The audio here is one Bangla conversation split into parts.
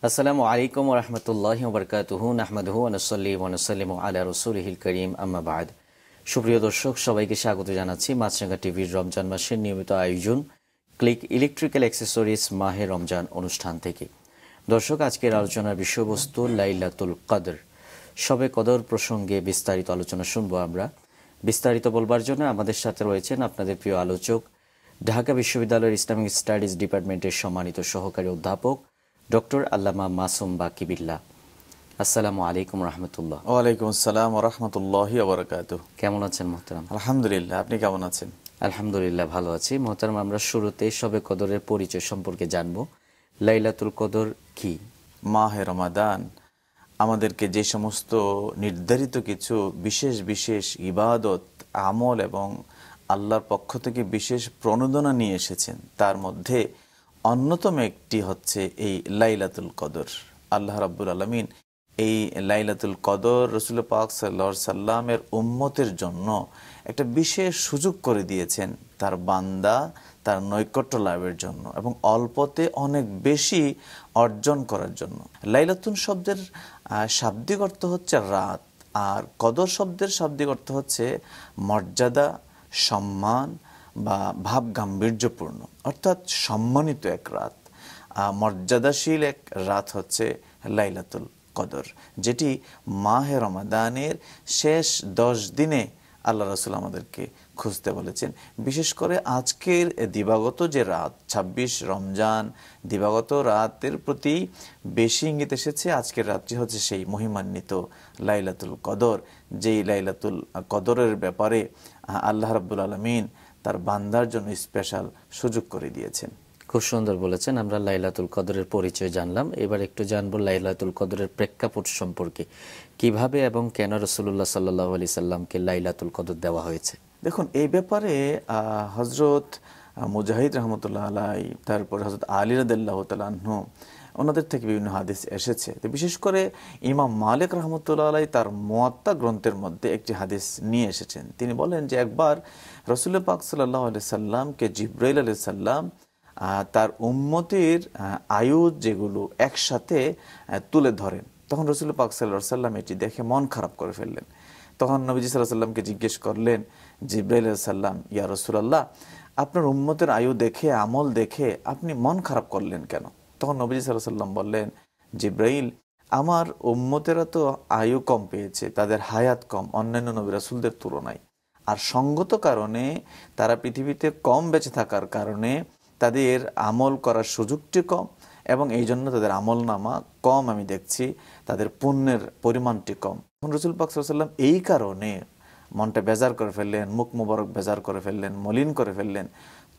আসসালামু আলাইকুম ওয়া রাহমাতুল্লাহি ওয়া বারাকাতুহু নাহমাদুহু ওয়া নুসাল্লি ওয়া নুসাল্লিমু আলা রাসূলিহিল কারীম আম্মা বা'দ। সুপ্রিয় দর্শক, সবাইকে স্বাগত জানাচ্ছি মাছরাঙা টিভির রমজান মাসের নিয়মিত আয়োজন ক্লিক ইলেকট্রিক্যাল অ্যাক্সেসরিজ মাহে রমজান অনুষ্ঠান থেকে। দর্শক, আজকের আলোচনার বিষয়বস্তু লাইলাতুল কদর, শবে কদর প্রসঙ্গে বিস্তারিত আলোচনা শুনবো আমরা। বিস্তারিত বলবার জন্য আমাদের সাথে রয়েছেন আপনাদের প্রিয় আলোচক, ঢাকা বিশ্ববিদ্যালয়ের ইসলামিক স্টাডিজ ডিপার্টমেন্টের সম্মানিত সহকারী অধ্যাপক ডক্টর আল্লামা মাসুম বাকি বিল্লাহ। আসসালামু আলাইকুম রহমতুল্লাহ। ওয়ালাইকুম আসসালাম ওয়া রাহমাতুল্লাহি ওয়া বারাকাতুহু। কেমন আছেন মোহতারাম? আলহামদুলিল্লাহ, আপনি কেমন আছেন? আলহামদুলিল্লাহ, ভালো আছি মোহতারাম। আমরা শুরুতে শবে কদরের পরিচয় সম্পর্কে জানবো। লাইলাতুল কদর কি? মাহে রমাদান আমাদেরকে যে সমস্ত নির্ধারিত কিছু বিশেষ বিশেষ ইবাদত, আমল এবং আল্লাহর পক্ষ থেকে বিশেষ প্রণোদনা নিয়ে এসেছেন, তার মধ্যে অন্যতম একটি হচ্ছে এই লাইলাতুল কদর। আল্লাহ রাব্বুল আলামিন এই লাইলাতুল কদর রাসূল পাক সাল্লাল্লাহু আলাইহি সাল্লামের উম্মতের জন্য একটা বিশেষ সুযোগ করে দিয়েছেন, তার বান্দা তার নৈকট্য লাভের জন্য এবং অল্পতে অনেক বেশি অর্জন করার জন্য। লাইলাতুল শব্দের শাব্দিক অর্থ হচ্ছে রাত, আর কদর শব্দের শাব্দিক অর্থ হচ্ছে মর্যাদা, সম্মান বা ভাব গাম্ভীর্যপূর্ণ, অর্থাৎ সম্মানিত এক রাত, মর্যাদাশীল এক রাত হচ্ছে লাইলাতুল কদর, যেটি মাহে রমাদানের শেষ 10 দিনে আল্লাহ রাসূল আমাদেরকে খুঁজতে বলেছেন। বিশেষ করে আজকের দিবাগত যে রাত 26 রমজান, দিবাগত রাতের প্রতি বেশি ইঙ্গিত এসেছে। আজকের রাতটি হচ্ছে সেই মহিমান্বিত লাইলাতুল কদর, যেই লাইলাতুল কদরের ব্যাপারে আল্লাহ রাব্বুল আলামিন তার বান্দার জন্য স্পেশাল সুযোগ করে দিয়েছেন। খুব সুন্দর বলেছেন। আমরা লাইলাতুল কদরের পরিচয় জানলাম, এবার একটু জানবো লাইলাতুল কদরের প্রেক্ষাপট সম্পর্কে। কিভাবে এবং কেন রাসূলুল্লাহ সাল্লাল্লাহু আলাইহি সাল্লামকে লাইলাতুল কদর দেওয়া হয়েছে? দেখুন, এই ব্যাপারে হযরত মুজাহিদ রাহমাতুল্লাহ আলাইহি, তারপর হযরত আলী রাদিয়াল্লাহু তাআলা আনহু, ওনাদের থেকে বিভিন্ন হাদিস এসেছে। তো বিশেষ করে ইমাম মালিক রাহমাতুল্লাহ আলাইহি তার মুয়াত্তা গ্রন্থের মধ্যে একটি হাদিস নিয়ে এসেছেন। তিনি বলেন যে একবার রাসূল পাক সাল্লাল্লাহু আলাইহি সাল্লামকে জিবরাইল আলাইহিস সালাম তার উম্মতের আয়ু যেগুলো একসাথে তুলে ধরেন, তখন রাসূল পাক সাল্লাল্লাহু আলাইহি সাল্লাম এটি দেখে মন খারাপ করে ফেললেন। তখন নবীজি সাল্লাল্লাহু আলাইহি সাল্লামকে জিজ্ঞেস করলেন জিবরাইল আলাইহিস সালাম, ইয়া রাসূলুল্লাহ, আপনার উম্মতের আয়ু দেখে, আমল দেখে আপনি মন খারাপ করলেন কেন? তখন নবীজি সাল্লাল্লাহু আলাইহি সাল্লাম বললেন, জিবরাইল, আমার উম্মতেরা তো আয়ু কম পেয়েছে, তাদের হায়াত কম অন্যান্য নবী রাসূলদের তুলনায়, আর সঙ্গত কারণে তারা পৃথিবীতে কম বেঁচে থাকার কারণে তাদের আমল করার সুযোগটি কম, এবং এই জন্য তাদের আমল নামা কম আমি দেখছি, তাদের পুণ্যের পরিমাণটি কম। রাসূল পাক সাল্লাল্লাহু আলাইহি ওয়াসাল্লাম এই কারণে মনটা বেজার করে ফেললেন, মুখ মুবারক বেজার করে ফেললেন, মলিন করে ফেললেন।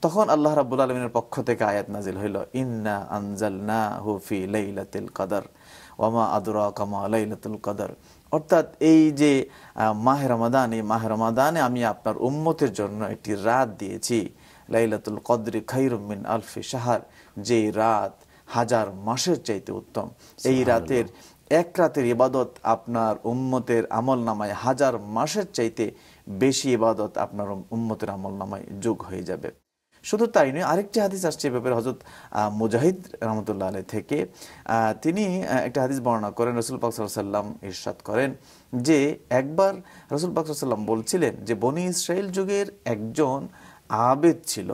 তখন আল্লাহ রাব্বুল আলামিনের পক্ষ থেকে আয়াত নাজিল হইল, ইন্না আনজালনাহু ফি লাইলাতিল কদর ওয়া মা আদরাকা মা লাইলাতুল কদর। অর্থাৎ এই যে মাহে রমাদান, এই মাহে রমাদানে আমি আপনার উম্মতের জন্য একটি রাত দিয়েছি, লাইলাতুল কদরি খায়রুম মিন আলফি শাহর, যে রাত 1000 মাসের চাইতে উত্তম। এই রাতের এক রাতের ইবাদত আপনার উম্মতের আমল নামায় 1000 মাসের চাইতে বেশি ইবাদত আপনার উম্মতের আমল নামায় যোগ হয়ে যাবে। শুধু তাই নয়, আরেকটি হাদিস আসছে ব্যাপারে হযরত মুজাহিদ রাহমাতুল্লাহ আলাইহি থেকে। তিনি একটা হাদিস বর্ণনা করেন, রাসূল পাক সাল্লাল্লাহু আলাইহি সাল্লাম ইরশাদ করেন যে একবার রাসূল পাক সাল্লাল্লাহু আলাইহি সাল্লাম বলছিলেন যে বনি ইসরাইল যুগের একজন আবেদ ছিল,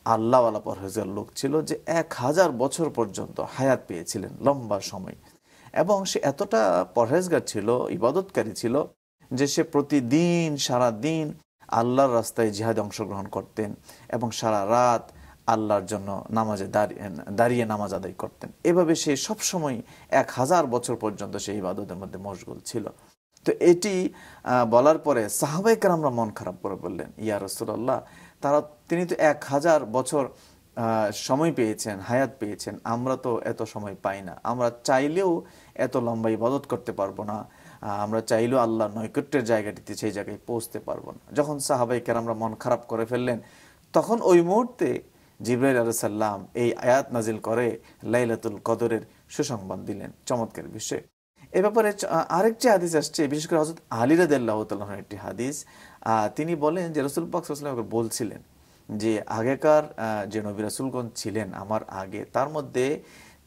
আল্লাহওয়ালা পরহেজগার লোক ছিল, যে 1000 বছর পর্যন্ত হায়াত পেয়েছিলেন, লম্বা সময়। এবং সে এতটা পরহেজগার ছিল, ইবাদতকারী ছিল, যে সে প্রতিদিন সারা দিন আল্লাহর রাস্তায় জিহাদে অংশগ্রহণ করতেন এবং সারা রাত আল্লাহর জন্য নামাজে দাঁড়িয়ে নামাজ আদায় করতেন। এভাবে সে সবসময় 1000 বছর পর্যন্ত সেই ইবাদতের মধ্যে মশগুল ছিল। তো এটি বলার পরে সাহাবায়ে কেরামরা মন খারাপ করে বললেন, ইয়া রাসূলুল্লাহ, তিনি তো 1000 বছর সময় পেয়েছেন, হায়াত পেয়েছেন, আমরা তো এত সময় পাই না, আমরা চাইলেও এত লম্বা ইবাদত করতে পারবো না, আমরা চাইলেও আল্লাহ নৈকট্যের জায়গাটিতে সেই জায়গায় পৌঁছতে পারবো না। যখন সাহাবায়ে কেরামরা মন খারাপ করে ফেললেন, তখন ওই মুহূর্তে জিবরাইল আলাইহিস সালাম এই আয়াত নাজিল করে লাইলাতুল কদরের সুসংবাদ দিলেন। চমৎকার বিষয়। এ ব্যাপারে আরেকটি হাদিস আসছে, বিশেষ করে হযরত আলী রাদিয়াল্লাহু তাআলা আনহুর একটি হাদিস। তিনি বলেন যে রাসূল পাক সাল্লাল্লাহু আলাইহি ওয়াসাল্লাম বলছিলেন যে আগেকার যে নবী রাসূলগণ ছিলেন আমার আগে, তার মধ্যে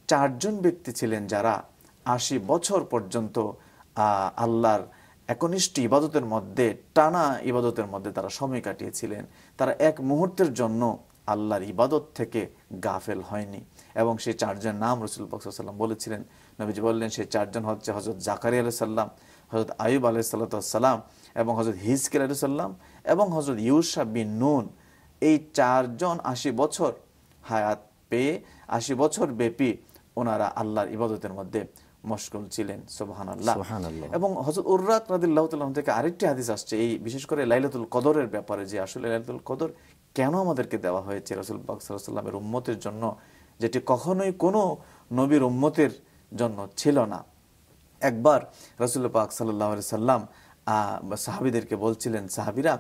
চারজন ব্যক্তি ছিলেন যারা ৮০ বছর পর্যন্ত আল্লাহর একনিষ্ঠ ইবাদতের মধ্যে, টানা ইবাদতের মধ্যে তারা সময় কাটিয়েছিলেন। তারা এক মুহূর্তের জন্য আল্লাহর ইবাদত থেকে গাফেল হয়নি। এবং সেই চারজন নাম রাসূল পাক সাল্লাল্লাহু আলাইহি ওয়াসাল্লাম বলেছিলেন। নবীজি বললেন সেই চারজন হচ্ছে হযরত জাকারিয়া আলাইহিস সালাম, হযরত আইয়ুব আলাইহিস সালাম এবং হযরত হিজকিল আলাইহিস সালাম এবং হযরত ইউশা বিন নুন। এই চারজন ৮০ বছর হায়াত পেয়ে ৮০ বছর ব্যাপী ওনারা আল্লাহর ইবাদতের মধ্যে মশগুল ছিলেন। সুবহানাল্লাহ। এবং হযরত উররাত রাদিয়াল্লাহু তাআলা থেকে আরেকটি হাদিস আসছে এই বিশেষ করে লাইলাতুল কদরের ব্যাপারে, যে আসলে লাইলাতুল কদর কেন আমাদেরকে দেওয়া হয়েছে রাসূল পাক সাল্লাল্লাহু আলাইহি ওয়াসাল্লামের উম্মতের জন্য, যেটি কখনোই কোনো নবীর উম্মতের জন্য ছিল না। একবার রাসূল পাক সাল্লাল্লাহু আলাইহি সাল্লাম সাহাবীদেরকে বলছিলেন, সাহাবীরা,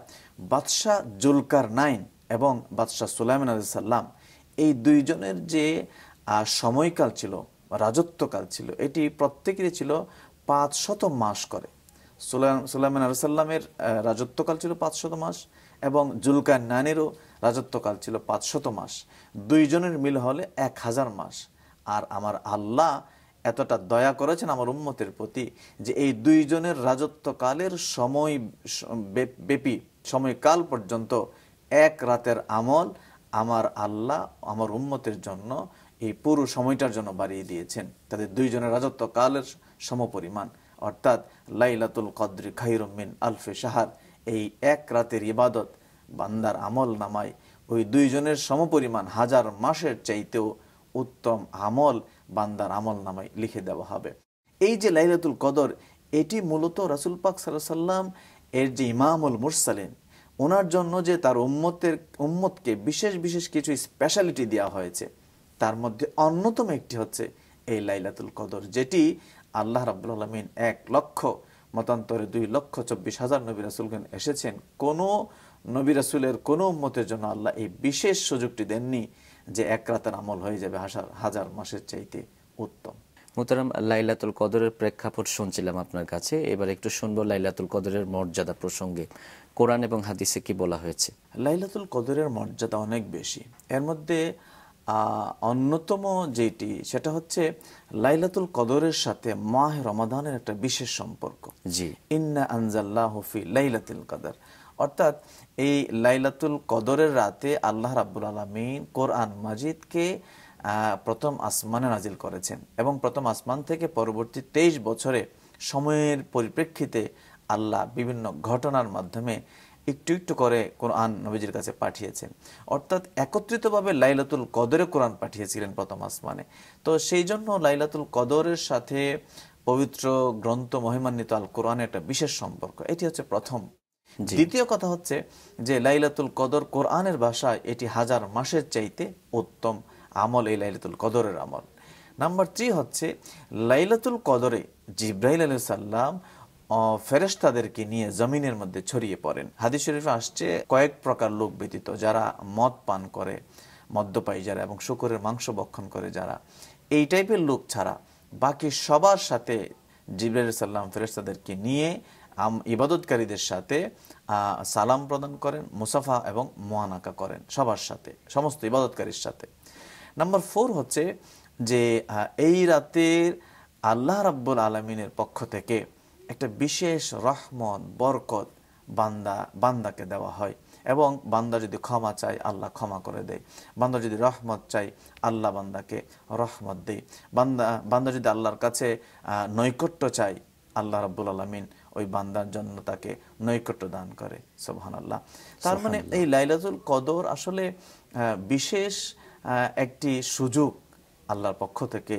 বাদশাহ জুলকারনাইন এবং বাদশাহ সুলাইমান আলাইহিস সালাম এই দুইজনের যে সময়কাল ছিল, রাজত্বকাল ছিল, এটি প্রত্যেকেরই ছিল ৫০০ মাস করে। সুলাইমান আলাইহিস সালামের রাজত্বকাল ছিল ৫০০ মাস এবং জুলকারনাইনেরও রাজত্বকাল ছিল ৫০০ মাস। দুইজনের মিল হলে ১০০০ মাস। আর আমার আল্লাহ এতটা দয়া করেছেন আমার উম্মতের প্রতি যে এই দুইজনের রাজত্বকালের সময় ব্যাপী সময়কাল পর্যন্ত এক রাতের আমল আমার আল্লাহ আমার উম্মতের জন্য এই পুরো সময়টার জন্য বাড়িয়ে দিয়েছেন। তাদের দুইজনের রাজত্বকালের সমপরিমাণ, অর্থাৎ লাইলাতুল কদরি খায়রুম মিন আলফি শাহর। এই এক রাতের ইবাদত বান্দার আমল নামায় ওই দুইজনের সমপরিমাণ ১০০০ মাসের চাইতেও উত্তম আমল বান্দার আমল নামায় লিখে দেওয়া হবে। এই যে লাইলাতুল কদর, এটি মূলত রাসূল পাক সাল্লাল্লাহু আলাইহি ওয়াসাল্লাম এর যে ইমামুল মুরসালিন, ওনার জন্য যে তার উম্মতকে বিশেষ বিশেষ কিছু স্পেশালিটি দেওয়া হয়েছে, তার মধ্যে অন্যতম একটি হচ্ছে এই লাইলাতুল কদর, যেটি আল্লাহ রাব্বুল আলামিন ১ লক্ষ মতান্তরে ২,২৪,০০০ নবী রাসূলগণ এসেছেন, কোনো নবী রাসূলের কোনো উম্মতের জন্য আল্লাহ এই বিশেষ সুযোগটি দেননি যে এক রাতের আমল হয়ে যাবে ১০০০ মাসের চাইতে উত্তম। মুহতারাম, লাইলাতুল কদরের প্রেক্ষাপট শুনছিলাম আপনার কাছে, এবার একটু শুনবো লাইলাতুল কদরের মর্যাদা প্রসঙ্গে কোরআন এবং হাদিসে কি বলা হয়েছে। লাইলাতুল কদরের মর্যাদা অনেক বেশি। এর মধ্যে অন্যতম যেটি, সেটা হচ্ছে লাইলাতুল কদরের সাথে মাহে রমাদানের একটা বিশেষ সম্পর্ক। জি, ইন্না আনজালনাহু ফি লাইলাতুল কদর, অর্থাৎ এই লাইলাতুল কদরের রাতে আল্লাহ রাব্বুল আলামিন কোরআন মাজিদকে প্রথম আসমানে নাজিল করেছেন এবং প্রথম আসমান থেকে পরবর্তী ২৩ বছরে সময়ের পরিপ্রেক্ষিতে আল্লাহ বিভিন্ন ঘটনার মাধ্যমে একটু একটু করে কোরআন নবীজির কাছে পাঠিয়েছেন। অর্থাৎ একত্রিতভাবে লাইলাতুল কদরে কোরআন পাঠিয়েছিলেন প্রথম আসমানে। তো সেই জন্য লাইলাতুল কদরের সাথে পবিত্র গ্রন্থ মহিমান্বিত আল কোরআনের একটা বিশেষ সম্পর্ক, এটি হচ্ছে প্রথম। দ্বিতীয় কথা হচ্ছে যে লাইলাতুল কদর কোরআনের ভাষায় এটি ১০০০ মাসের চাইতে উত্তম আমল এই লাইলাতুল কদরের আমল। নাম্বার ৩ হচ্ছে লাইলাতুল কদরে জিবরাইল আলাইহিস সালাম ফেরেশতাদেরকে নিয়ে জমিনের মধ্যে ছড়িয়ে পড়েন। হাদিস শরীফে আসছে কয়েক প্রকার লোক ব্যতীত, যারা মদ পান করে, মদ্যপায়ী যারা এবং শূকরের মাংস ভক্ষণ করে যারা, এই টাইপের লোক ছাড়া বাকি সবার সাথে জিবরাইল আলাইহিস সালাম ফেরেশতাদেরকে নিয়ে ইবাদতকারীদের সাথে সালাম প্রদান করেন, মুসাফা এবং মুআনাকা করেন সবার সাথে, সমস্ত ইবাদতকারীর সাথে। নাম্বার ৪ হচ্ছে যে এই রাতের আল্লাহ রাব্বুল আলামিনের পক্ষ থেকে একটা বিশেষ রহমত বরকত বান্দাকে দেওয়া হয় এবং বান্দা যদি ক্ষমা চায় আল্লাহ ক্ষমা করে দেয়, বান্দা যদি রহমত চায় আল্লাহ বান্দাকে রহমত দেয়, বান্দা যদি আল্লাহর কাছে নৈকট্য চায় আল্লাহ রাব্বুল আলামিন ওই বান্দার জন্য তাকে নৈকট্য দান করে। সুবহানাল্লাহ। তার মানে এই লাইলাতুল কদর আসলে বিশেষ একটি সুযোগ আল্লাহর পক্ষ থেকে,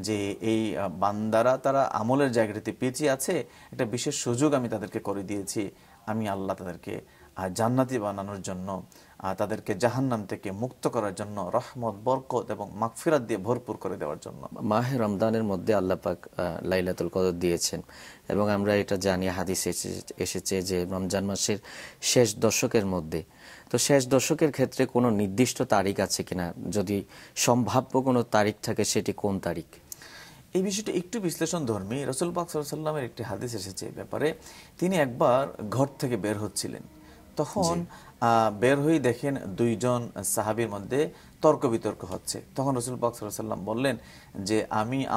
যে এই বান্দারা তারা আমলের জায়গাটিতে পিছিয়ে আছে, একটা বিশেষ সুযোগ আমি তাদেরকে করে দিয়েছি, আমি আল্লাহ তাদেরকে জান্নাতি বানানোর জন্য, তাদেরকে জাহান্নাম থেকে মুক্ত করার জন্য, রহমত বরকত এবং মাগফিরাত দিয়ে ভরপুর করে দেওয়ার জন্য। মাহে রমজানের মধ্যে আল্লাহ পাক লাইলাতুল কদর দিয়েছেন এবং আমরা এটা জানি, হাদিসে এসেছে যে রমজান মাসের শেষ দশকের মধ্যে। তো শেষ দশকের ক্ষেত্রে কোনো নির্দিষ্ট তারিখ আছে কিনা, যদি সম্ভাব্য কোনো তারিখ থাকে সেটি কোন তারিখ? এই বিষয়টি একটু বিশ্লেষণ ধর্মী। রাসূল পাক সাল্লাল্লাহু আলাইহি ওয়াসাল্লামের একটি হাদিস এসেছে এই ব্যাপারে। তিনি একবার ঘর থেকে বের হচ্ছিলেন, তখন বের হয়ে দেখেন দুইজন সাহাবীর মধ্যে তর্ক বিতর্ক হচ্ছে। তখন রাসূল পাক সাল্লাল্লাহু আলাইহি ওয়াসাল্লাম বললেন যে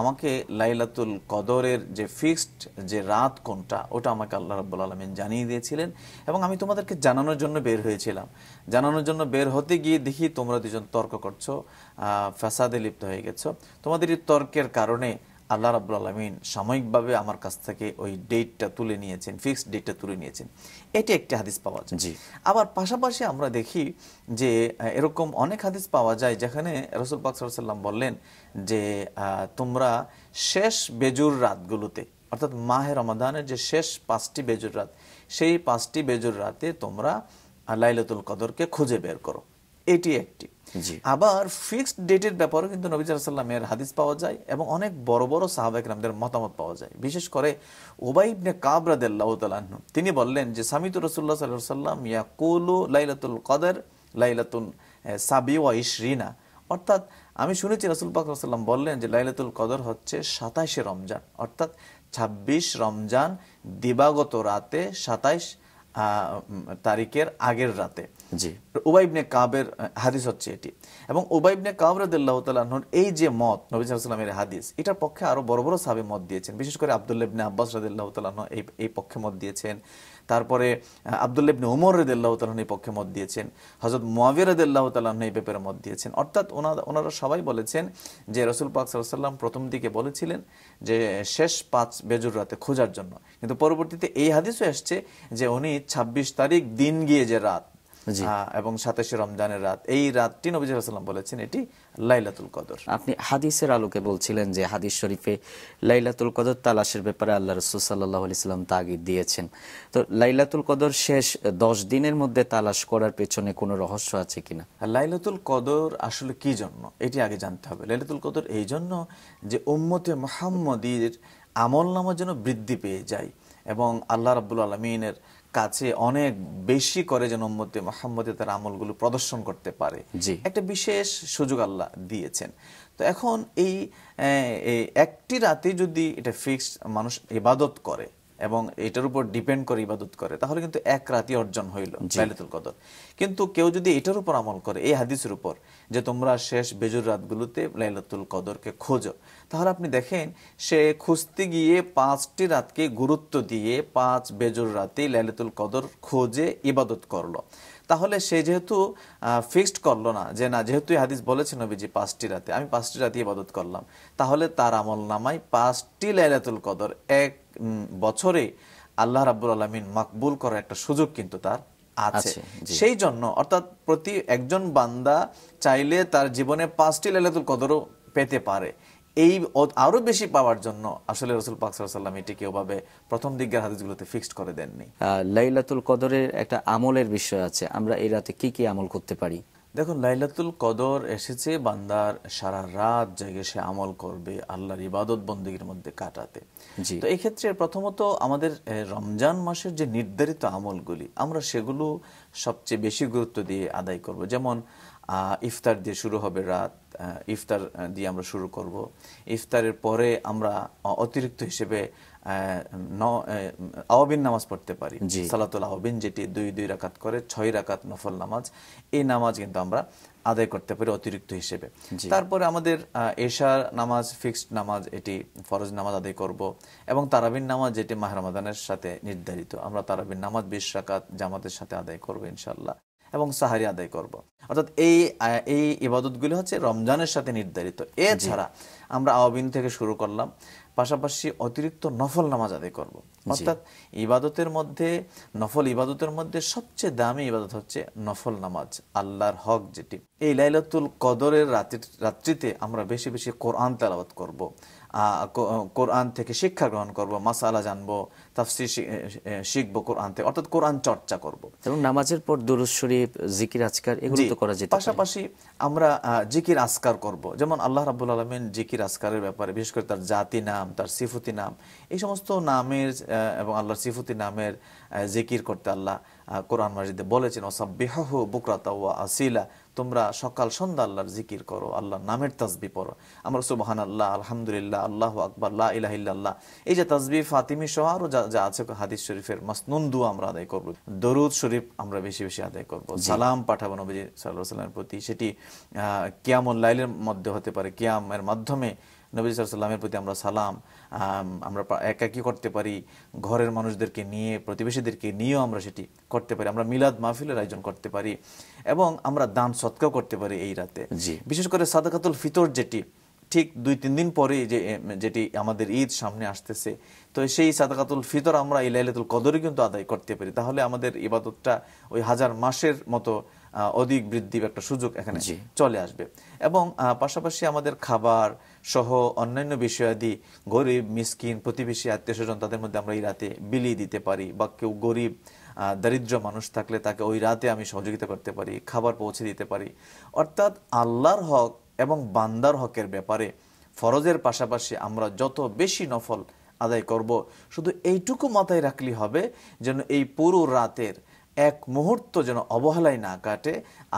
আমাকে লাইলাতুল কদরের যে ফিক্সড যে রাত কোনটা ওটা আমাকে আল্লাহ রাব্বুল আলামিন জানিয়ে দিয়েছিলেন এবং আমি তোমাদেরকে জানানোর জন্য বের হয়েছিলাম। জানানোর জন্য বের হতে গিয়ে দেখি তোমরা দুজন তর্ক করছো, ফাসাদে লিপ্ত হয়ে গেছো। তোমাদের এই তর্কের কারণে আল্লাহ রাব্বুল আলামিন সাময়িকভাবে আমার কাছ থেকে ওই ডেটটা তুলে নিয়েছেন, ফিক্সড ডেটটা তুলে নিয়েছেন। এটি একটি হাদিস পাওয়া যায়। আবার পাশাপাশি আমরা দেখি যে এরকম অনেক হাদিস পাওয়া যায় যেখানে রাসূল পাক সাল্লাল্লাহু আলাইহি ওয়াসাল্লাম বললেন যে তোমরা শেষ বেজুর রাতগুলোতে, অর্থাৎ মাহে রমাদানের যে শেষ 5টি বেজুর রাত, সেই 5টি বেজুর রাতে তোমরা লাইলাতুল কদরকে খুঁজে বের করো। এটি একটি। আবার ফিক্সড ডেটের ব্যাপারেও কিন্তু নবী সাল্লাল্লাহু আলাইহি ওয়াসাল্লামের হাদিস পাওয়া যায় এবং অনেক বড় বড় সাহাবা কিরামদের মতামত পাওয়া যায়। বিশেষ করে উবাই ইবনে কাব রাদিয়াল্লাহু তাআলা আনহু তিনি বললেন যে সামিতু রাসূলুল্লাহ সাল্লাল্লাহু আলাইহি ওয়াসাল্লাম ইয়াকুলু লাইলাতুল কদর লাইলাতুন সাবি ওয়া ইশরিনা, অর্থাৎ আমি শুনেছি রাসূল পাক সাল্লাল্লাহু আলাইহি ওয়াসাল্লাম বললেন যে লাইলাতুল কদর হচ্ছে 27শে রমজান, অর্থাৎ 26 রমজান দিবাগত রাতে 27 তারিখের আগের রাতে। উবাই ইবনে কাবের হাদিস হচ্ছে এটি। এবং উবাই ইবনে কাব রাদিয়াল্লাহু তাআলা আনহুর এই যে মত নবী সাল্লাল্লাহু আলাইহি ওয়াসাল্লামের হাদিস, এটার পক্ষে আরো বড় বড় সাহাবী মত দিয়েছেন। বিশেষ করে আব্দুল্লাহ ইবনে আব্বাস রাদিয়াল্লাহু তাআলা আনহু এই পক্ষে মত দিয়েছেন। তারপরে আব্দুল্লাহ ইবনে ওমর রাদিয়াল্লাহু তাআলা আনহু এই পক্ষে মত দিয়েছেন। হযরত মুয়াবিয়া রাদিয়াল্লাহু তাআলা আনহু এই ব্যাপারে মত দিয়েছেন। অর্থাৎ ওনারা সবাই বলেছেন যে রাসূল পাক সাল্লাল্লাহু আলাইহি ওয়াসাল্লাম প্রথম দিকে বলেছিলেন যে শেষ 5 বেজুর রাতে খোঁজার জন্য, কিন্তু পরবর্তীতে এই হাদিসও আসছে যে উনি 26 তারিখ দিন গিয়ে যে রাত এবং 27শে রমজানের রাত, এই রাতটি নবী সাল্লাল্লাহু আলাইহি ওয়াসাল্লাম বলেছেন এটি লাইলাতুল কদর। আপনি হাদিসের আলোকে বলছিলেন যে হাদিস শরীফে লাইলাতুল কদর তালাশের ব্যাপারে আল্লাহ রাসূল সাল্লাল্লাহু আলাইহি ওয়াসাল্লাম তাগিদ দিয়েছেন। তো লাইলাতুল কদর শেষ 10 দিনের মধ্যে তালাশ করার পেছনে কোনো রহস্য আছে কিনা? লাইলাতুল কদর আসলে কি জন্য এটি আগে জানতে হবে। লাইলাতুল কদর এই জন্য যে উম্মতে মুহাম্মদীর আমলনামা যেন বৃদ্ধি পেয়ে যায় এবং আল্লাহ রাব্বুল আলামিনের কাছে অনেক বেশি করে যেন উম্মতে মুহাম্মদী তার আমলগুলো প্রদর্শন করতে পারে, একটা বিশেষ সুযোগ আল্লাহ দিয়েছেন। তো এখন এই একটি রাতে যদি এটা ফিক্সড মানুষ ইবাদত করে এবং এটার উপর ডিপেন্ড করে ইবাদত করে, তাহলে কিন্তু এক রাতই অর্জন হইল লাইলাতুল কদর। কিন্তু কেউ যদি এটার উপর আমল করে, এই হাদিসের উপর যে তোমরা শেষ বেজুর রাতগুলোতে লাইলাতুল কদরকে খোঁজো, তাহলে আপনি দেখেন সে খুঁজতে গিয়ে 5টি রাতকে গুরুত্ব দিয়ে 5 বেজুর রাতে লাইলাতুল কদর খোঁজে ইবাদত করলো। তাহলে সে যেহেতু ফিক্সড করলো না যে না, যেহেতু এই হাদিস বলেছে নবীজি 5টি রাতে, আমি 5টি রাতে ইবাদত করলাম, তাহলে তার আমল নামায় 5টি লাইলাতুল কদর এক বছরে আল্লাহ রাব্বুল আলামিন মাকবুল করার একটা সুযোগ কিন্তু তার আছে। সেই জন্য অর্থাৎ প্রতি একজন বান্দা চাইলে তার জীবনে 5টি লাইলাতুল কদরও পেতে পারে। এই আরো বেশি পাওয়ার জন্য আসলে রাসূল পাক সাল্লাল্লাহু আলাইহি ওয়াসাল্লাম এটিকে ওভাবে প্রথম দিকের হাদিসগুলোতে ফিক্সড করে দেননি। লাইলাতুল কদরের একটা আমলের বিষয় আছে, আমরা এই রাতে কি কি আমল করতে পারি? দেখুন, লাইলাতুল কদর এসেছে বান্দার সারা রাত জেগে সে আমল করবে, আল্লাহর ইবাদত বন্দেগীর মধ্যে কাটাতে। তো এই ক্ষেত্রে প্রথমত আমাদের রমজান মাসের যে নির্ধারিত আমলগুলি, আমরা সেগুলো সবচেয়ে বেশি গুরুত্ব দিয়ে আদায় করব। যেমন ইফতার দিয়ে শুরু হবে রাত, ইফতার দিয়ে আমরা শুরু করব। ইফতারের পরে আমরা অতিরিক্ত হিসেবে আওয়াবিন নামাজ পড়তে পারি, সালাতুল আওয়াবিন, যেটি 2 রাকাত করে 6 রাকাত নফল নামাজ। এই নামাজ কিন্তু আমরা আদায় করতে পারি অতিরিক্ত হিসেবে। তারপরে আমাদের এশার নামাজ ফিক্সড নামাজ, এটি ফরজ নামাজ আদায় করব। এবং তারাবির নামাজ, যেটি মাহে রমাদানের সাথে নির্ধারিত, আমরা তারাবির নামাজ 20 রাকাত জামাতের সাথে আদায় করব ইনশাআল্লাহ, এবং সাহারি আদায় করব। অর্থাৎ এই ইবাদতগুলি হচ্ছে রমজানের সাথে নির্ধারিত। এছাড়া আমরা আওয়াবিন থেকে শুরু করলাম, পাশাপাশি অতিরিক্ত নফল নামাজ আদায় করব। অর্থাৎ ইবাদতের মধ্যে, নফল ইবাদতের মধ্যে সবচেয়ে দামি ইবাদত হচ্ছে নফল নামাজ, আল্লাহর হক যেটি। এই লাইলাতুল কদরের রাত্রিতে আমরা বেশি বেশি কোরআন তেলাওয়াত করব, কোরআন থেকে শিক্ষা গ্রহণ করব, মাসালা জানবো, তাফসীর শিখবো কোরআন থেকে, অর্থাৎ কোরআন চর্চা করব। এবং নামাজের পর দুরূদ শরীফ, জিকির আজকার এগুলো তো করা যেতে পারে। পাশাপাশি আমরা জিকির আজকার করব। যেমন আল্লাহ রাব্বুল আলামিন জিকির আজকারের ব্যাপারে, বিশেষ করে তার জাতি নাম, তার সিফতি নাম, এই সমস্ত নামের এবং আল্লাহর সিফতি নামের জিকির করতে আল্লাহ কোরআন মাজিদে বলেছেন, ওয়াসাব্বিহুহু বুকরাতা ওয়া আসিলা, তোমরা সকাল সন্ধ্যা আল্লাহর জিকির করো, আল্লাহর নামের তাসবিহ পড়ো। আমরা সুবহানাল্লাহ, আলহামদুলিল্লাহ, আল্লাহু আকবার, লা ইলাহা ইল্লাল্লাহ, এই যে তাসবিহ ফাতিমি সহ আরো যা আছে হাদিস শরীফের মাসনুন দুয়া আমরা আদায় করব। দরুদ শরীফ আমরা বেশি বেশি আদায় করব। সালাম পাঠাবো নবী সাল্লাল্লাহু আলাইহি ওয়াসাল্লামের প্রতি। সেটি কিয়ামুল লাইলের মধ্যে হতে পারে, কিয়ামের মাধ্যমে নবী সাল্লাল্লাহু আলাইহি ওয়াসাল্লামের প্রতি আমরা সালাম আমরা একাকী করতে পারি, ঘরের মানুষদেরকে নিয়ে, প্রতিবেশীদেরকে নিয়েও আমরা সেটি করতে পারি। আমরা মিলাদ মাহফিলের আয়োজন করতে পারি এবং আমরা দান সদকাও করতে পারি এই রাতে। বিশেষ করে সাদাকাতুল ফিতর যেটি ঠিক 2-3 দিন পরে যেটি আমাদের ঈদ সামনে আসতেছে, তো সেই সাদাকাতুল ফিতর আমরা এই লাইলাতুল কদরে কিন্তু আদায় করতে পারি। তাহলে আমাদের ইবাদতটা ওই 1000 মাসের মতো অধিক বৃদ্ধির একটা সুযোগ এখানে চলে আসবে। এবং পাশাপাশি আমাদের খাবার সহ অন্যান্য বিষয়াদি গরিব মিসকিন প্রতিবেশী আত্মীয় স্বজন তাদের মধ্যে আমরা এই রাতে বিলিয়ে দিতে পারি, বা কেউ গরিব দরিদ্র মানুষ থাকলে তাকে ওই রাতে আমি সহযোগিতা করতে পারি, খাবার পৌঁছে দিতে পারি। অর্থাৎ আল্লাহর হক এবং বান্দার হকের ব্যাপারে ফরজের পাশাপাশি আমরা যত বেশি নফল আদায় করব, শুধু এইটুকু মাথায় রাখলেই হবে যেন এই পুরো রাতের এক মুহূর্ত যেন অবহেলায় না কাটে,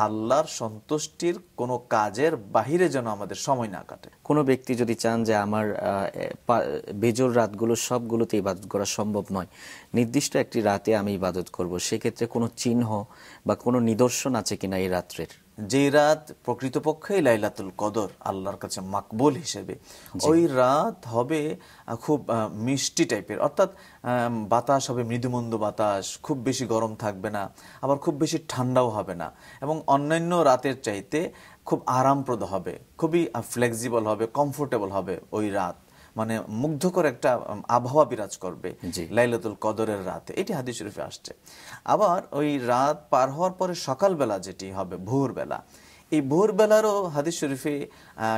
আল্লাহর সন্তুষ্টির কোনো কাজের বাহিরে যেন আমাদের সময় না কাটে। কোনো ব্যক্তি যদি চান যে আমার বেজোর রাতগুলো সবগুলোতে ইবাদত করা সম্ভব নয়, নির্দিষ্ট একটি রাতে আমি ইবাদত করব, সেক্ষেত্রে কোনো চিহ্ন বা কোনো নিদর্শন আছে কিনা এই রাত্রের? যে রাত প্রকৃতপক্ষে লাইলাতুল কদর আল্লাহর কাছে মাকবুল হিসেবে, ওই রাত হবে খুব মিষ্টি টাইপের, অর্থাৎ বাতাস হবে মৃদুমন্দ বাতাস, খুব বেশি গরম থাকবে না, আবার খুব বেশি ঠান্ডাও হবে না, এবং অন্যান্য রাতের চাইতে খুব আরামপ্রদ হবে, খুবই ফ্লেক্সিবল হবে, কমফোর্টেবল হবে ওই রাত। মানে মুগ্ধকর একটা আবহাওয়া বিরাজ করবে লাইলাতুল কদরের রাতে, এটি হাদিস শরীফে আসছে। আবার ওই রাত পার হওয়ার পরে সকালবেলা যেটি হবে ভোরবেলা, এই ভোরবেলারও হাদিস শরীফে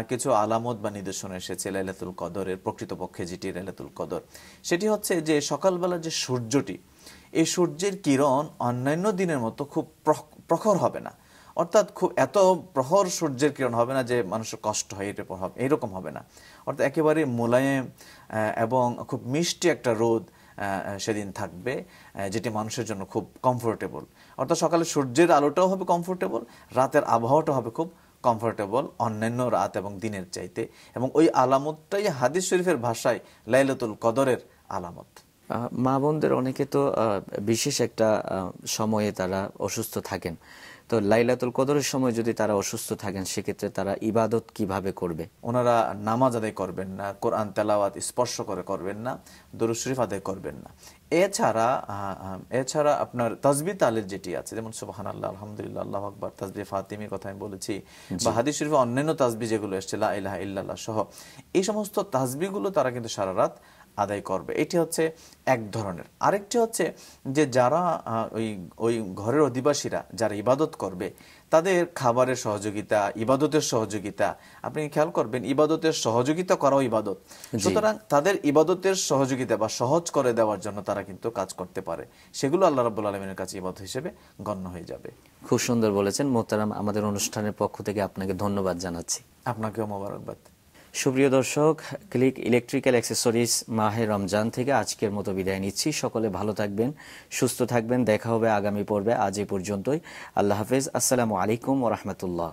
কিছু আলামত বা নিদর্শন এসেছে লাইলাতুল কদরের, প্রকৃতপক্ষে যেটি লাইলাতুল কদর সেটি হচ্ছে যে সকালবেলার যে সূর্যটি, এই সূর্যের কিরণ অন্যান্য দিনের মতো খুব প্রখর হবে না, অর্থাৎ খুব এত প্রহর সূর্যের কিরণ হবে না যে মানুষের কষ্ট হয়, এরকম হবে না। অর্থাৎ একেবারে মোলায়েম এবং খুব মিষ্টি একটা রোদ সেদিন থাকবে, যেটি মানুষের জন্য খুব কমফোর্টেবল। অর্থাৎ সকালে সূর্যের আলোটাও হবে কমফোর্টেবল, রাতের আবহাওয়াটাও হবে খুব কমফোর্টেবল অন্যান্য রাত এবং দিনের চাইতে। এবং ওই আলামতটাই হাদিস শরীফের ভাষায় লাইলাতুল কদরের আলামত। মা বোনদের অনেকে তো বিশেষ একটা সময়ে তারা অসুস্থ থাকেন, তো লাইলাতুল কদরের সময় যদি তারা অসুস্থ থাকেন, সেক্ষেত্রে তারা ইবাদত কিভাবে করবে? ওনারা নামাজ আদায় করবেন না, কোরআন তেলাওয়াত স্পর্শ করে করবেন না, দরুদ শরীফ আদায় করবেন না। এছাড়া আপনার তাসবিহ তাহলিল যেটি আছে, যেমন সুবহানাল্লাহ, আলহামদুলিল্লাহ, আল্লাহু আকবার, তাসবিহ ফাতিমির কথা আমি বলেছি, বা হাদিস শরীফে অন্যান্য তাসবিহ যেগুলো এসেছে লা ইলাহা ইল্লাল্লাহ সহ, এই সমস্ত তাসবিহগুলো তারা কিন্তু সারা রাত আদায় করবে। এটি হচ্ছে এক ধরনের। আরেকটি হচ্ছে যে যারা ওই ঘরের অধিবাসীরা যারা ইবাদত করবে, তাদের খাবারের সহযোগিতা, ইবাদতের সহযোগিতা, আপনি খেয়াল করবেন ইবাদতের সহযোগিতা করাও ইবাদত। সুতরাং তাদের ইবাদতের সহযোগিতা বা সহজ করে দেওয়ার জন্য তারা কিন্তু কাজ করতে পারে, সেগুলো আল্লাহ রাব্বুল আলামিনের কাছে ইবাদত হিসেবে গণ্য হয়ে যাবে। খুব সুন্দর বলেছেন মোহতারাম। আমাদের অনুষ্ঠানের পক্ষ থেকে আপনাকে ধন্যবাদ জানাচ্ছি। আপনাকেও মোবারকবাদ। সুপ্রিয় দর্শক, ক্লিক ইলেকট্রিক্যাল অ্যাক্সেসরিজ মাহে রমজান থেকে আজকের মতো বিদায় নিচ্ছি। সকলে ভালো থাকবেন, সুস্থ থাকবেন। দেখা হবে আগামী পর্বে। আজ এই পর্যন্তই। আল্লাহ হাফেজ। আসসালামু আলাইকুম ওয়া রাহমাতুল্লাহ।